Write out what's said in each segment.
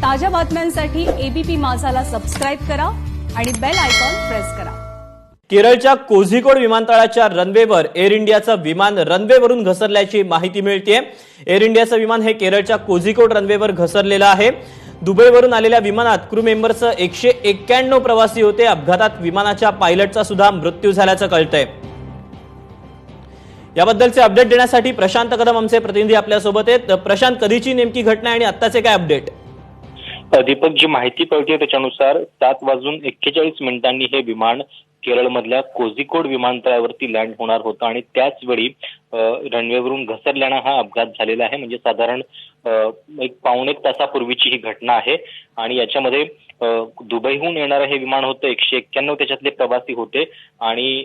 ताज्या बातम्यांसाठी ABP माझाला subscribe करा आणि बेल आयकॉन प्रेस करा। केरळच्या कोझिकोड विमानतळाच्या रनवेवर एअर इंडियाचं विमान रनवेवरून घसरल्याची माहिती मिळतेय। एअर इंडियाचं विमान हे केरळच्या कोझिकोड रनवेवर घसरलेलं आहे। दुबईवरून आलेल्या विमानात क्रू मेंबरसह 191 प्रवासी होते। अपघातात विमानाच्या पायलटचा सुद्धा मृत्यू झाल्याचं कळतंय। याबद्दलचे अपडेट देण्यासाठी प्रशांत कदम आमचे प्रतिनिधी आपल्या सोबत आहेत। प्रशांत, कधीची नेमकी घटना आणि आत्ताचे काय अपडेट? दीपक, जी माहिती कळते त्याच्यानुसार 7:41 हे विमान केरळमधल्या कोझिकोड विमानतळावरती लँड होणार होतं आणि त्याच वेळी रनवेवरून घसरल्यानं हा अपघात झालेला आहे। म्हणजे साधारण एक पावणे तासापूर्वीची ही घटना आहे आणि याच्यामध्ये दुबईहून येणारं हे विमान होतं। 191 त्याच्यातले प्रवासी होते आणि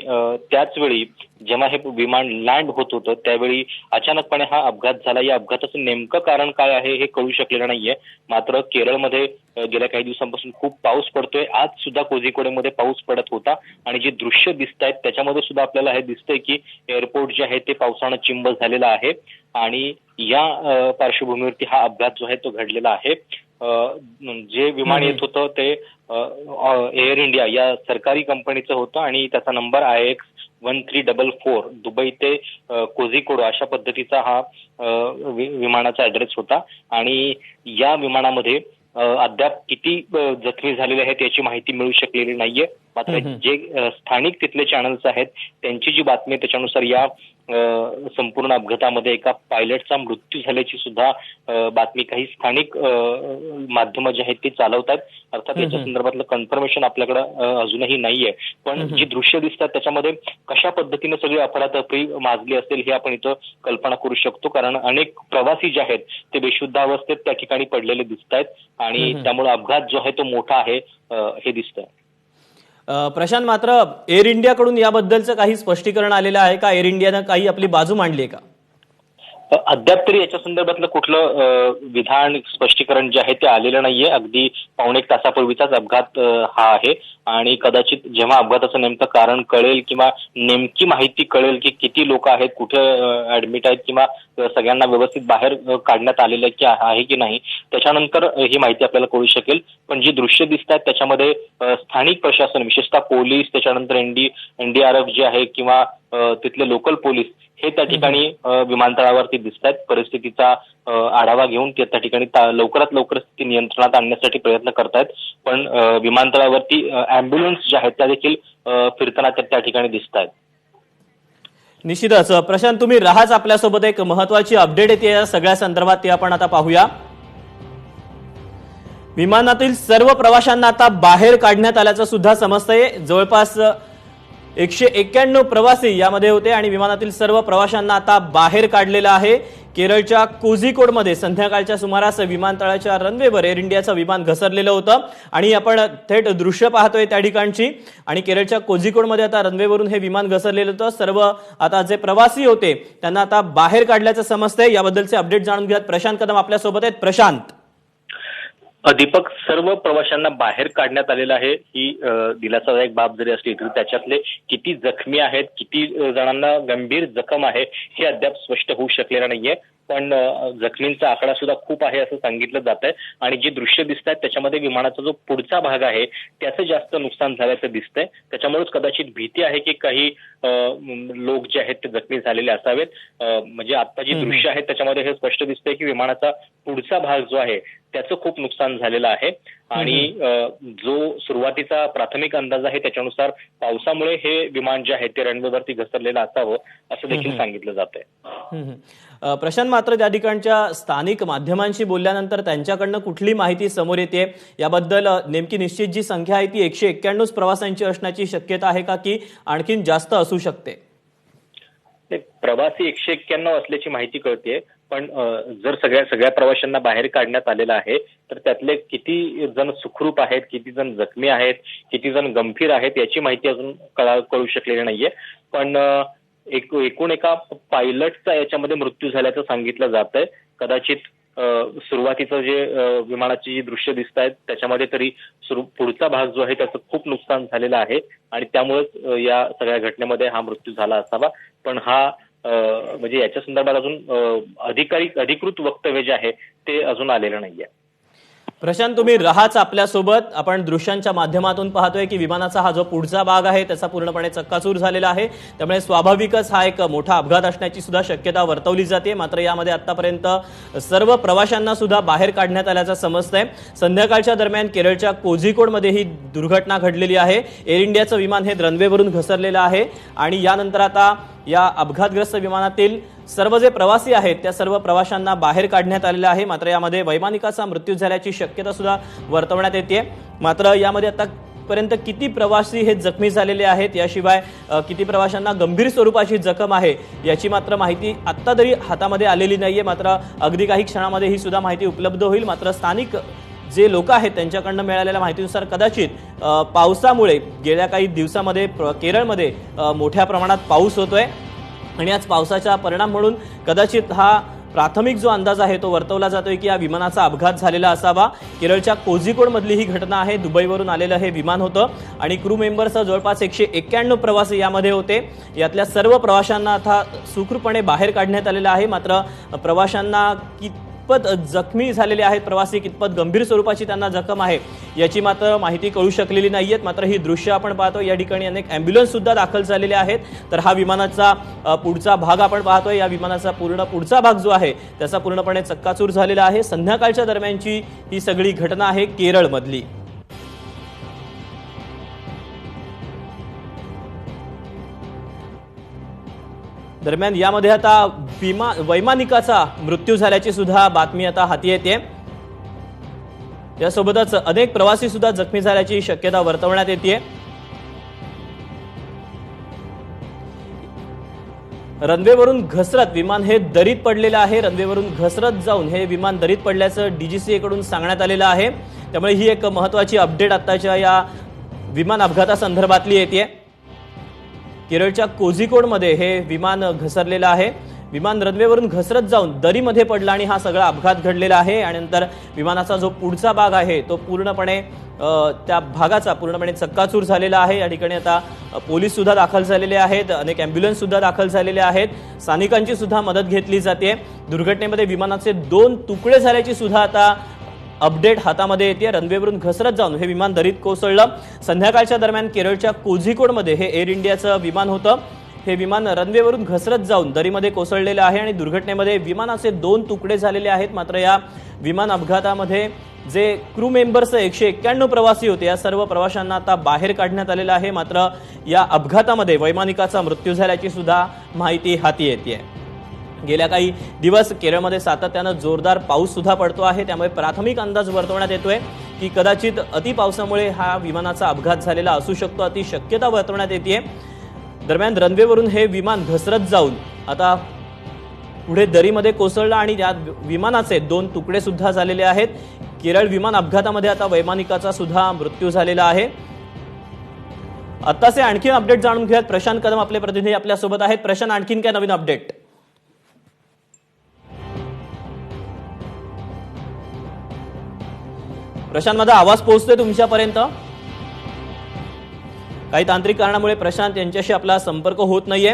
त्याच वेळी जेव्हा हे विमान लँड होत होतं त्यावेळी अचानकपणे हा अपघात झाला। या अपघाताचं नेमकं कारण काय आहे हे कळू शकलेलं नाहीये। मात्र केरळमध्ये गेल्या काही दिवसांपासून खूप पाऊस पडतोय। आज सुद्धा कोझिकोडमध्ये पाऊस पडत होता आणि जे दृश्य दिसत आहेत त्याच्यामध्ये सुद्धा आपल्याला हे दिसतंय की एअरपोर्ट जे आहे ते पावसानं चिंब झालेलं आहे आणि या पार्श्वभूमीवरती हा अपघात जो आहे तो घडलेला आहे। जे विमान येत होतं ते एअर इंडिया या सरकारी कंपनीचं होतं आणि त्याचा नंबर IX1344 दुबई ते कोझिकोड अशा पद्धतीचा हा विमानाचा ऍड्रेस होता आणि या विमानामध्ये अद्याप किती जखमी झालेले आहेत याची माहिती मिळू शकलेली नाहीये। मात्र जे स्थानिक तिथले चॅनल्स आहेत त्यांची जी बातमी आहे त्याच्यानुसार या संपूर्ण अपघातामध्ये एका पायलटचा मृत्यू झाल्याची सुद्धा बातमी काही स्थानिक माध्यमं जी आहेत ती चालवतात। अर्थात याच्या संदर्भातलं कन्फर्मेशन आपल्याकडे अजूनही नाहीये, पण जी दृश्य दिसतात त्याच्यामध्ये कशा पद्धतीने सगळी अफरातफरी माजली असेल हे आपण इथं कल्पना करू शकतो। कारण अनेक प्रवासी जे आहेत ते बेशुद्ध अवस्थेत त्या ठिकाणी पडलेले दिसत आहेत आणि त्यामुळे अपघात जो आहे तो मोठा आहे हे दिसतंय। प्रशांत, मात्र एअर इंडियाकडून याबद्दलचं काही स्पष्टीकरण आलेलं आहे का? एअर इंडियानं काही आपली बाजू मांडली आहे का? अद्याप तरी याच्या संदर्भातलं कुठलं विधान स्पष्टीकरण जे आहे ते आलेलं नाहीये। अगदी पावणे एक तासापूर्वीचाच अपघात हा आहे आणि कदाचित जेव्हा अपघाताचं नेमकं कारण कळेल किंवा नेमकी माहिती कळेल की किती लोक आहेत, कुठे ऍडमिट आहेत किंवा सगळ्यांना व्यवस्थित बाहेर काढण्यात आलेलं आहे की नाही, त्याच्यानंतर ही माहिती आपल्याला कळू शकेल। पण जी दृश्य दिसत आहेत त्याच्यामध्ये स्थानिक प्रशासन, विशेषतः पोलीस, त्याच्यानंतर NDRF जे आहे किंवा तिथले लोकल पोलीस हे त्या ठिकाणी विमानतळावरती दिसत आहेत। परिस्थितीचा आढावा घेऊन ते त्या ठिकाणी लवकरात लवकर स्थिती नियंत्रणात आणण्यासाठी प्रयत्न करतायत। पण विमानतळावरती अँब्युलन्स ज्या आहेत त्या देखील फिरताना त्या ठिकाणी दिसत आहेत। निश्चितच प्रशांत, तुम्ही राहाच आपल्यासोबत। एक महत्वाची अपडेट येते या सगळ्या संदर्भात, ती आपण आता पाहूया। विमानातील सर्व प्रवाशांना आता बाहेर काढण्यात आल्याचं सुद्धा समजतंय। जवळपास 191 प्रवासी यामध्ये होते आणि विमानातील सर्व प्रवाशांना आता बाहेर काढलेलं आहे। केरळच्या कोझिकोडमध्ये संध्याकाळच्या सुमारास विमानतळाच्या रनवेवर एअर इंडियाचं विमान घसरलेलं होतं आणि आपण थेट दृश्य पाहतोय त्या ठिकाणची। आणि केरळच्या कोझिकोडमध्ये आता रनवेवरून हे विमान घसरलेलं होतं। सर्व आता जे प्रवासी होते त्यांना आता बाहेर काढल्याचं समजतंय। याबद्दलचे अपडेट जाणून घेऊयात। प्रशांत कदम आपल्यासोबत आहेत। प्रशांत, दीपक, सर्व प्रवाशांना बाहेर काढण्यात आलेलं आहे। ही दिलासादायक बाब जरी असली तरी त्याच्यातले किती जखमी आहेत, किती जणांना गंभीर जखम आहे हे अद्याप स्पष्ट होऊ शकलेलं नाहीये। पण जखमींचा आकडा सुद्धा खूप आहे असं सांगितलं जात आहे आणि जी दृश्य दिसत आहेत त्याच्यामध्ये विमानाचा जो पुढचा भाग आहे त्याचं जास्त नुकसान झाल्याचं दिसतंय। त्याच्यामुळेच कदाचित भीती आहे की काही लोक जे आहेत ते जखमी झालेले असावेत। म्हणजे आता जी दृश्य आहेत त्याच्यामध्ये हे स्पष्ट दिसतंय की विमानाचा पुढचा भाग जो आहे त्याचं खूप नुकसान झालेलं आहे आणि जो सुरुवातीचा प्राथमिक अंदाज आहे त्याच्यानुसार पावसामुळे हे विमान जे आहे ते रनवेवरती घसरलेलं असावं असं देखील सांगितलं जात आहे। प्रशांत, मात्र त्या ठिकाणच्या स्थानिक माध्यमांशी बोलल्यानंतर त्यांच्याकडनं कुठली माहिती समोर येते? याबद्दल नेमकी निश्चित जी संख्या आहे ती 191 प्रवाशांची असण्याची शक्यता आहे का की आणखीन जास्त असू शकते? प्रवासी 191 असल्याची माहिती कळते, पण जर सगळ्या प्रवाशांना बाहेर काढण्यात आलेलं आहे तर त्यातले किती जण सुखरूप आहेत, किती जण जखमी आहेत, किती जण गंभीर आहेत याची माहिती अजून कळू शकलेली नाहीये। पण एकूण एका पायलटचा याच्यामध्ये मृत्यू झाल्याचं सांगितलं जात आहे। कदाचित सुरुवातीचं जे विमानाची जी दृश्य दिसत आहेत त्याच्यामध्ये तरी पुढचा भाग जो आहे त्याचं खूप नुकसान झालेलं आहे आणि त्यामुळेच या सगळ्या घटनेमध्ये हा मृत्यू झाला असावा। पण हा म्हणजे याच्या संदर्भात अजून अधिकृत वक्तव्य जे आहे ते अजून आलेलं नाहीये। प्रशांत, तुम्ही राहाच आपल्यासोबत. आपण दृश्यांच्या माध्यमातून पाहतोय की विमानाचा हा जो पुढचा भाग आहे त्याचा पूर्णपणे चक्काचूर झालेला आहे. त्यामुळे स्वाभाविकच हा एक मोठा अपघात असण्याची सुद्धा शक्यता वर्तवली जाते. मात्र यामध्ये आतापर्यंत सर्व प्रवाशांना सुद्धा बाहेर काढण्यात आल्याचं समजतंय. संध्याकाळच्या दरम्यान केरळच्या कोझिकोडमध्ये ही दुर्घटना घडलेली आहे. एअर इंडियाचं विमान हे रनवेवरून घसरलेलं आहे आणि यानंतर आता या अपघातग्रस्त विमानातील सर्व जे प्रवासी आहेत त्या सर्व प्रवाशांना बाहेर काढण्यात आलेलं आहे. मात्र यामध्ये वैमानिकाचा मृत्यू झाल्याची शक्यता सुद्धा वर्तवण्यात येते. मात्र यामध्ये आतापर्यंत किती प्रवासी हे जखमी झालेले आहेत, याशिवाय किती प्रवाशांना गंभीर स्वरूपाची जखम आहे याची मात्र माहिती आत्ता तरी हातामध्ये आलेली नाहीये. मात्र अगदी काही क्षणामध्ये ही सुद्धा माहिती उपलब्ध होईल. मात्र स्थानिक जे लोक आहेत त्यांच्याकडनं मिळालेल्या माहितीनुसार कदाचित पावसामुळे गेल्या काही दिवसामध्ये केरळमध्ये मोठ्या प्रमाणात पाऊस होतोय आणि आज पावसाचा परिणाम म्हणून कदाचित हा प्राथमिक जो अंदाज आहे तो वर्तवला जातोय की या विमानाचा अपघात झालेला असावा. केरळच्या कोझिकोडमधली ही घटना आहे. दुबईवरून आलेलं हे विमान होतं आणि क्रू मेंबर्ससह जवळपास 191 प्रवासी यामध्ये होते. यातल्या सर्व प्रवाशांना आता सुखरूपपणे बाहेर काढण्यात आलेलं आहे. मात्र प्रवाशांना कितपत जखमी झालेले आहेत प्रवासी, कितपत गंभीर स्वरूपाची त्यांना जखम आहे याची मात्र माहिती कळू शकलेली नाहीये. मात्र ही दृश्य आपण पाहतो, या ठिकाणी अनेक ॲम्ब्युलन्स सुद्धा दाखल झालेले आहेत. तर हा विमानाचा पुढचा भाग आपण पाहतोय. या विमानाचा पुढचा भाग जो आहे त्याचा पूर्णपणे चक्काचूर झालेला आहे. संध्याकाळच्या दरम्यानची ही सगळी घटना आहे केरळमधली. दरम्यान यामध्ये आता वैमानिकाचा मृत्यू झाल्याची सुद्धा बातमी आता हाती येते. यासोबतच अनेक प्रवासी सुद्धा जखमी झाल्याची शक्यता वर्तवण्यात येते. रनवेवरून घसरत विमान हे दरीत पडलेलं आहे. रनवेवरून घसरत जाऊन हे विमान दरीत पडल्याचं DGCA कडून सांगण्यात आलेलं आहे. त्यामुळे ही एक महत्त्वाची अपडेट आताच्या या विमान अपघातासंदर्भातली येते. केरळच्या कोझिकोडमध्ये हे विमान घसरलेलं आहे. विमान रनवेवरून घसरत जाऊन दरीमध्ये पडला आणि हा सगळा अपघात घडलेला आहे. आणि नंतर विमानाचा जो पुढचा भाग आहे तो पूर्णपणे त्या भागाचा पूर्णपणे चक्काचूर झालेला आहे. या ठिकाणी आता पोलीस सुद्धा दाखल झालेले आहेत, अनेक ॲम्ब्युलन्स सुद्धा दाखल झालेले आहेत. स्थानिकांची सुद्धा मदत घेतली जाते. दुर्घटनेमध्ये विमानाचे 2 तुकडे झाल्याची सुद्धा आता अपडेट हातामध्ये येते. रनवेवरून घसरत जाऊन हे विमान दरीत कोसळलं. संध्याकाळच्या दरम्यान केरळच्या कोझिकोडमध्ये हे एअर इंडियाचं विमान होतं. हे विमान रनवेवरून घसरत जाऊन दरीमध्ये कोसळलेलं आहे आणि दुर्घटनेमध्ये विमानाचे 2 तुकडे झालेले आहेत. मात्र या विमान अपघातामध्ये जे क्रू मेंबर्स 191 प्रवासी होते या सर्व प्रवाशांना आता बाहेर काढण्यात आलेलं आहे. मात्र या अपघातामध्ये वैमानिकाचा मृत्यू झाल्याची सुद्धा माहिती हाती येते. गेल्या काही दिवस केरळमध्ये सातत्यानं जोरदार पाऊस सुद्धा पडतो आहे. त्यामुळे प्राथमिक अंदाज वर्तवण्यात येतोय की कदाचित अति पावसामुळे हा विमानाचा अपघात झालेला असू शकतो, अति शक्यता वर्तवण्यात येते. दरम्यान रनवेवरून हे विमान घसरत जाऊन आता पुढे दरीमध्ये कोसळलं आणि या विमानाचे 2 तुकडे सुद्धा झालेले आहेत. केरळ विमान अपघातामध्ये आता वैमानिकाचा सुद्धा मृत्यू झालेला आहे. आताचे आणखी अपडेट जाणून घेऊयात. प्रशांत कदम आपले प्रतिनिधी आपल्यासोबत आहेत. प्रशांत, आणखीन काय नवीन अपडेट? प्रशांत, माझा आवाज पोहोचतोय तुमच्यापर्यंत? काही तांत्रिक कारणामुळे प्रशांत यांच्याशी आपला संपर्क होत नाहीये.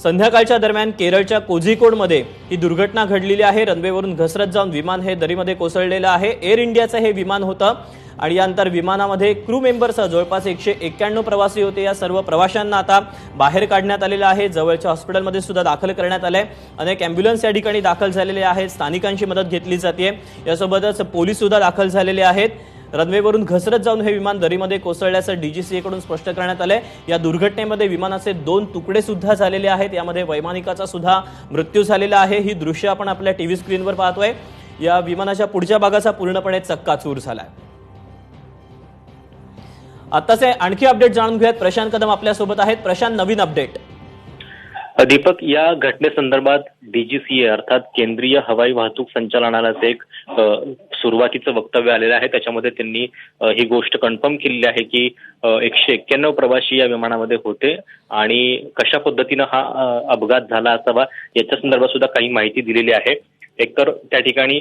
संध्याकाळच्या दरम्यान केरळच्या कोझिकोडमध्ये ही दुर्घटना घडलेली आहे. रनवेवरून घसरत जाऊन विमान हे दरीमध्ये कोसळलेलं आहे. एअर इंडियाचं हे विमान होतं आणि यानंतर विमानामध्ये क्रू मेंबरसह जवळपास 191 प्रवासी होते. या सर्व प्रवाशांना आता बाहेर काढण्यात आलेलं आहे. जवळच्या हॉस्पिटलमध्ये सुद्धा दाखल करण्यात आलंय. अनेक ॲम्ब्युलन्स या ठिकाणी दाखल झालेले आहेत. स्थानिकांची मदत घेतली जाते. यासोबतच पोलीस सुद्धा दाखल झालेले आहेत. रनवेवरून घसरत जाऊन हे विमान दरीमध्ये कोसळल्याचं DGCA कडून स्पष्ट करण्यात आलंय. या दुर्घटनेमध्ये विमानाचे 2 तुकडे सुद्धा झालेले आहेत. यामध्ये वैमानिकाचा सुद्धा मृत्यू झालेला आहे. ही दृश्य आपण आपल्या टीव्ही स्क्रीनवर पाहतोय. या विमानाच्या पुढच्या भागाचा पूर्णपणे चक्काचूर झालाय. आताचे आणखी अपडेट जाणून घेऊयात. प्रशांत कदम आपल्यासोबत आहेत. प्रशांत, नवीन अपडेट? दीपक, या घटनेसंदर्भात DGCA अर्थात केंद्रीय हवाई वाहतूक संचालनालयाचं एक सुरुवातीचं वक्तव्य आलेलं आहे. त्याच्यामध्ये त्यांनी ही गोष्ट कन्फर्म केलेली आहे की 191 प्रवासी या विमानामध्ये होते आणि कशा पद्धतीनं हा अपघात झाला असावा याच्या संदर्भात सुद्धा काही माहिती दिलेली आहे. एकतर त्या ठिकाणी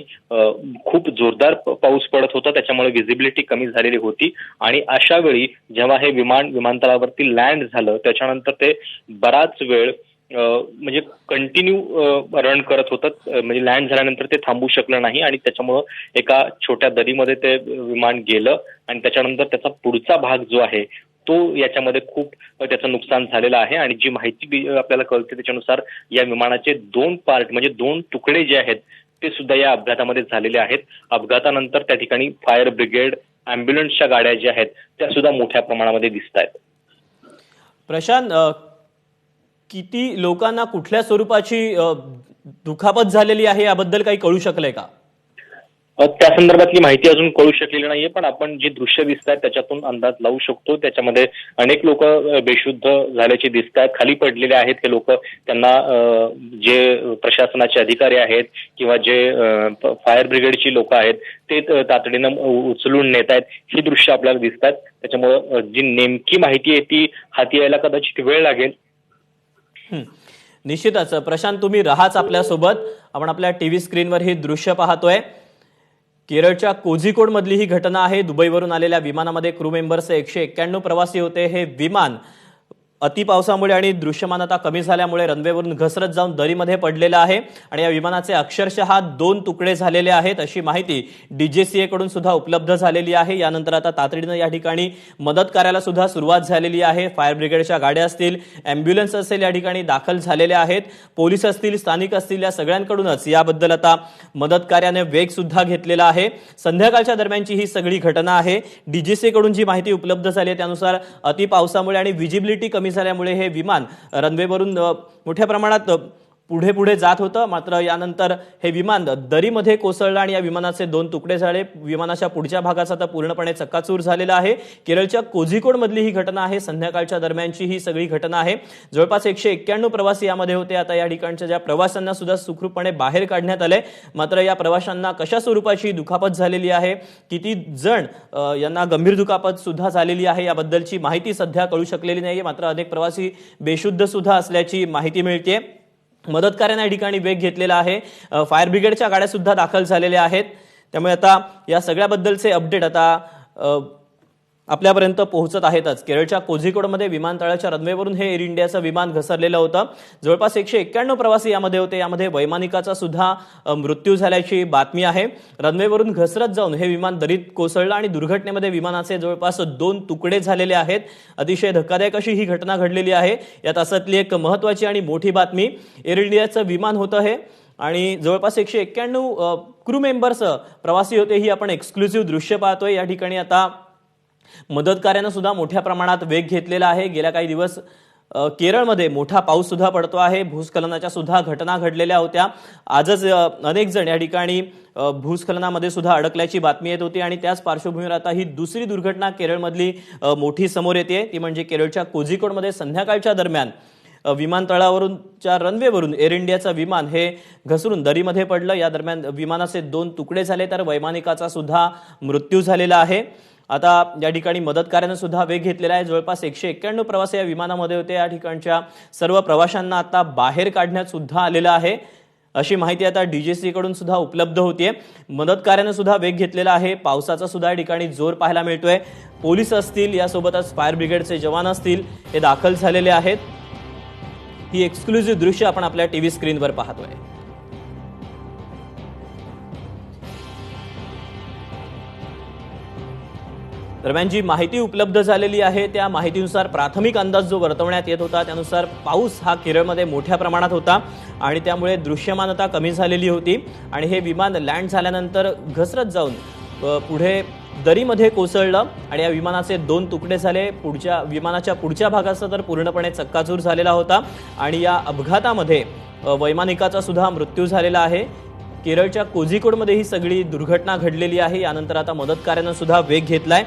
खूप जोरदार पाऊस पडत होता, त्याच्यामुळे व्हिजिबिलिटी कमी झालेली होती आणि अशा वेळी जेव्हा हे विमानतळावरती लँड झालं त्याच्यानंतर ते बराच वेळ म्हणजे कंटिन्यू रन करत होतं, म्हणजे लँड झाल्यानंतर ते थांबू शकलं नाही आणि त्याच्यामुळं एका छोट्या दरीमध्ये ते विमान गेलं आणि त्याच्यानंतर त्याचा पुढचा भाग जो आहे तो याच्यामध्ये खूप त्याचं नुकसान झालेलं आहे. आणि जी माहिती आपल्याला कळते त्याच्यानुसार या विमानाचे 2 पार्ट म्हणजे 2 तुकडे जे आहेत ते सुद्धा या अपघातामध्ये झालेले आहेत. अपघातानंतर त्या ठिकाणी फायर ब्रिगेड, अँब्युलन्सच्या गाड्या ज्या आहेत त्या सुद्धा मोठ्या प्रमाणामध्ये दिसत आहेत. प्रशांत, किती लोकांना कुठल्या स्वरूपाची दुखापत झालेली आहे याबद्दल काही कळू शकलंय का? त्या संदर्भातली माहिती अजून कळू शकलेली नाहीये, पण आपण जी दृश्य दिसत आहेत त्याच्यातून अंदाज लावू शकतो. त्याच्यामध्ये अनेक लोक बेशुद्ध झाल्याची दिसत आहेत, खाली पडलेले आहेत हे लोक. त्यांना जे प्रशासनाचे अधिकारी आहेत किंवा जे फायर ब्रिगेडची लोक आहेत ते तातडीनं उचलून नेत आहेत, ही दृश्य आपल्याला दिसत आहेत. त्याच्यामुळं जी नेमकी माहिती आहे ती हाती यायला कदाचित वेळ लागेल. निश्चितच प्रशांत, तुम्ही राहाच आपल्यासोबत. आपण आपल्या टीव्ही स्क्रीनवर हे दृश्य पाहतोय. केरळच्या कोझिकोड मधली ही घटना आहे. दुबईवरून आलेल्या विमानामध्ये क्रू मेंबर्स 191 प्रवासी होते. हे विमान अति पावसामुळे आणि दृश्यमानता कमी झाल्यामुळे रनवेवरून घसरत जाऊन दरीमध्ये पडलेलं आहे आणि या विमानाचे अक्षरशः 2 तुकडे झालेले आहेत अशी माहिती डीजीसीए कडून सुद्धा उपलब्ध झालेली आहे. यानंतर आता तातडीनं या ठिकाणी मदत कार्याला सुद्धा सुरुवात झालेली आहे. फायर ब्रिगेडच्या गाड्या असतील, अँब्युलन्स असेल या ठिकाणी दाखल झालेल्या आहेत. पोलीस असतील, स्थानिक असतील, या सगळ्यांकडूनच याबद्दल आता मदत कार्याने वेग सुद्धा घेतलेला आहे. संध्याकाळच्या दरम्यानची ही सगळी घटना आहे. डीजीसीए कडून जी माहिती उपलब्ध झाली आहे त्यानुसार अति पावसामुळे आणि विजिबिलिटी कमी झाल्यामुळे हे विमान रनवेवरून मोठ्या प्रमाणात पुढे जात होतं. मात्र यानंतर हे विमान दरीमध्ये कोसळलं आणि या विमानाचे 2 तुकडे झाले. विमानाच्या पुढच्या भागाचा तर पूर्णपणे चक्काचूर झालेला आहे. केरळच्या कोझिकोड मधली ही घटना आहे. संध्याकाळच्या दरम्यानची ही सगळी घटना आहे. जवळपास 191 प्रवासी यामध्ये होते. आता या ठिकाणच्या ज्या प्रवाशांना सुद्धा सुखरूपपणे बाहेर काढण्यात आले. मात्र या प्रवाशांना कशा स्वरूपाची दुखापत झालेली आहे, किती जण यांना गंभीर दुखापत सुद्धा झालेली आहे याबद्दलची माहिती सध्या कळू शकलेली नाहीये. मात्र अनेक प्रवासी बेशुद्ध सुद्धा असल्याची माहिती मिळते. मदत कार्याने या ठिकाणी वेग घेतलेला आहे. फायर ब्रिगेडच्या गाड्या सुद्धा दाखल झालेल्या आहेत. त्यामुळे आता या सगळ्याबद्दलचे अपडेट आता आपल्यापर्यंत पोहोचत आहेतच. केरळच्या कोझिकोडमध्ये विमानतळाच्या रनवेवरून हे एअर इंडियाचं विमान घसरलेलं होतं. जवळपास 191 प्रवासी यामध्ये होते. यामध्ये वैमानिकाचा सुद्धा मृत्यू झाल्याची बातमी आहे. रनवेवरून घसरत जाऊन हे विमान दरीत कोसळलं आणि दुर्घटनेमध्ये विमानाचे जवळपास 2 तुकडे झालेले आहेत. अतिशय धक्कादायक अशी ही घटना घडलेली आहे. या तासातली एक महत्त्वाची आणि मोठी बातमी, एअर इंडियाचं विमान होतं हे आणि जवळपास 191 क्रू मेंबर्स प्रवासी होते. ही आपण एक्सक्लुसिव्ह दृश्य पाहतोय. या ठिकाणी आता मदत कार्यानं सुद्धा मोठ्या प्रमाणात वेग घेतलेला आहे. गेल्या काही दिवस केरळमध्ये मोठा पाऊस सुद्धा पडतो आहे. भूस्खलनाच्या सुद्धा घटना घडलेल्या होत्या. आजच अनेक जण या ठिकाणी भूस्खलनामध्ये सुद्धा अडकल्याची बातमी येत होती आणि त्याच पार्श्वभूमीवर आता ही दुसरी दुर्घटना केरळमधली मोठी समोर येते. ती म्हणजे केरळच्या कोझिकोडमध्ये संध्याकाळच्या दरम्यान विमानतळावरूनच्या रनवेवरून एअर इंडियाचं विमान हे घसरून दरीमध्ये पडलं. या दरम्यान विमानाचे 2 तुकडे झाले तर वैमानिकाचा सुद्धा मृत्यू झालेला आहे. आता या ठिकाणी मदत कार्याने सुद्धा वेग घेतलेला आहे. जवळपास 191 प्रवासी या विमानामध्ये होते. या ठिकाणच्या सर्व प्रवाशांना आता बाहेर काढण्यात सुद्धा आलेलं आहे अशी माहिती आता डीजीसी कडून सुद्धा उपलब्ध होतीये. मदत कार्याने सुद्धा वेग घेतलेला आहे. पावसाचा सुद्धा या ठिकाणी जोर पाहायला मिळतोय. पोलीस असतील, यासोबतच फायर ब्रिगेडचे जवान असतील, हे दाखल झालेले आहेत. ही एक्सक्लुसिव्ह दृश्य आपण आपल्या टीव्ही स्क्रीनवर पाहतोय. दरम्यान जी माहिती उपलब्ध झालेली आहे त्या माहितीनुसार प्राथमिक अंदाज जो वर्तवण्यात येत होता त्यानुसार पाऊस हा केरळमध्ये मोठ्या प्रमाणात होता आणि त्यामुळे दृश्यमानता कमी झालेली होती आणि हे विमान लँड झाल्यानंतर घसरत जाऊन पुढे दरीमध्ये कोसळलं आणि या विमानाचे 2 तुकडे झाले. विमानाच्या पुढच्या भागाचा तर पूर्णपणे चक्काचूर झालेला होता आणि या अपघातामध्ये वैमानिकाचा सुद्धा मृत्यू झालेला आहे. केरळच्या कोझिकोडमध्ये ही सगळी दुर्घटना घडलेली आहे. यानंतर आता मदत कार्यानं सुद्धा वेग घेतलाय.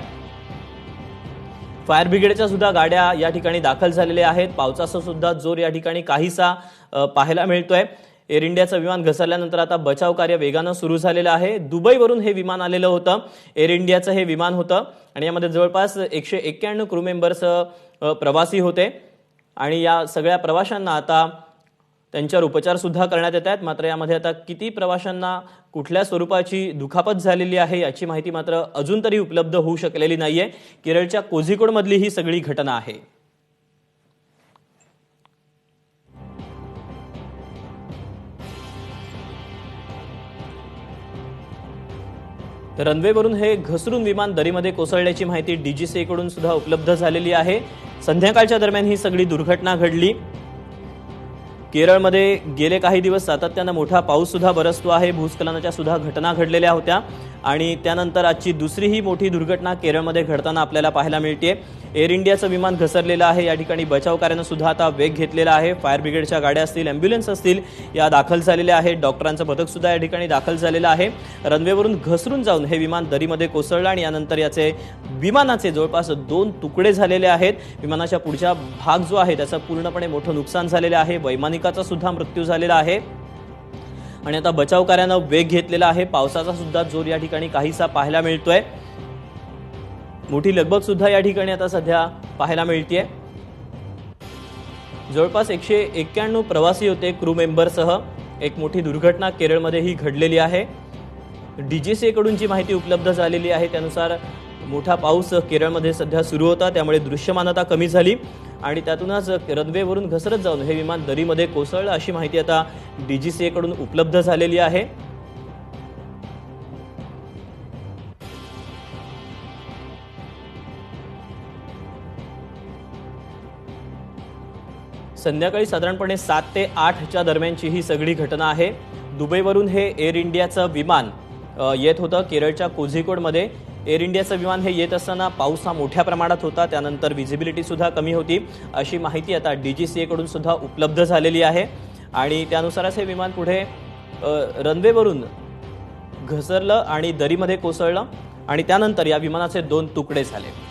फायर ब्रिगेडच्या सुद्धा गाड्या या ठिकाणी दाखल झालेल्या आहेत. पावसाचा सुद्धा जोर या ठिकाणी काहीसा पाहायला मिळतोय. एअर इंडियाचं विमान घसरल्यानंतर आता बचाव कार्य वेगानं सुरू झालेलं आहे. दुबईवरून हे विमान आलेलं होतं. एअर इंडियाचं हे विमान होतं आणि यामध्ये जवळपास 191 क्रू मेंबर्स प्रवासी होते आणि या सगळ्या प्रवाशांना आता त्यांच्यावर उपचार सुद्धा करण्यात येत आहेत. मात्र यामध्ये आता किती प्रवाशांना कुठल्या स्वरूपाची दुखापत झालेली आहे याची माहिती मात्र अजून तरी उपलब्ध होऊ शकलेली नाहीये. केरळच्या कोझिकोड मधली ही सगळी घटना आहे. तर रनवेवरून हे घसरून विमान दरीमध्ये कोसळल्याची माहिती DGCA कडून सुद्धा उपलब्ध झालेली आहे। संध्याकाळच्या दरम्यान ही सगळी दुर्घटना घडली। केरळमध्ये गेले काही दिवस सातत्याने मोठा पाऊस सुद्धा बरसतो आहे। भूस्खलनाच्या सुद्धा घटना घडलेल्या होत्या आणि त्यानंतर आजची दुसरी ही मोठी दुर्घटना केरळमध्ये घडताना आपल्याला पाहायला मिळते। एअर इंडियाचं विमान घसरलेलं आहे। या ठिकाणी बचाव कार्याने सुद्धा आता वेग घेतलेला आहे। फायर ब्रिगेडच्या गाड्या असतील, ॲम्ब्युलन्स असतील, या दाखल झालेल्या आहेत। डॉक्टरांचं पथक सुद्धा या ठिकाणी दाखल झालेलं आहे। रनवेवरून घसरून जाऊन हे विमान दरीमध्ये कोसळलं आणि यानंतर याचे विमानाचे जवळपास 2 तुकडे झालेले आहेत। विमानाच्या पुढचा भाग जो आहे त्याचं पूर्णपणे मोठं नुकसान झालेलं आहे। वैमानिकाचा सुद्धा मृत्यू झालेला आहे आणि आता बचाव कार्याने वेग घेतलेला आहे। पावसाचा सुद्धा जोर या ठिकाणी काहीसा पाहायला मिळतोय। मोठी लगबग सुद्धा या ठिकाणी आता सध्या पाहायला मिळतेय। जवळपास 191 प्रवासी होते क्रू मेंबरसह। एक मोठी दुर्घटना केरळमध्ये ही घडलेली आहे। DGCA कडून जी माहिती उपलब्ध झालेली आहे त्यानुसार मोठा पाऊस केरळमध्ये सध्या सुरू होता, त्यामुळे दृश्यमानता कमी झाली आणि त्यातूनच रनवेवरून घसरत जाऊन हे विमान दरीमध्ये कोसळलं अशी माहिती आता DGCA कडून उपलब्ध झालेली आहे। संध्याकाळी साधारणपणे 7 ते 8च्या दरम्यानची ही सगळी घटना आहे। दुबईवरून हे एअर इंडियाचं विमान येत होतं केरळच्या कोझिकोडमध्ये। एअर इंडियाचं विमान हे येत असताना पाऊस हा मोठ्या प्रमाणात होता, त्यानंतर विजिबिलिटी सुद्धा कमी होती अशी माहिती आता DGCA कडून सुद्धा उपलब्ध झालेली आहे आणि त्यानुसारच हे विमान पुढे रनवेवरून घसरलं आणि दरीमध्ये कोसळलं आणि त्यानंतर या विमानाचे 2 तुकडे झाले।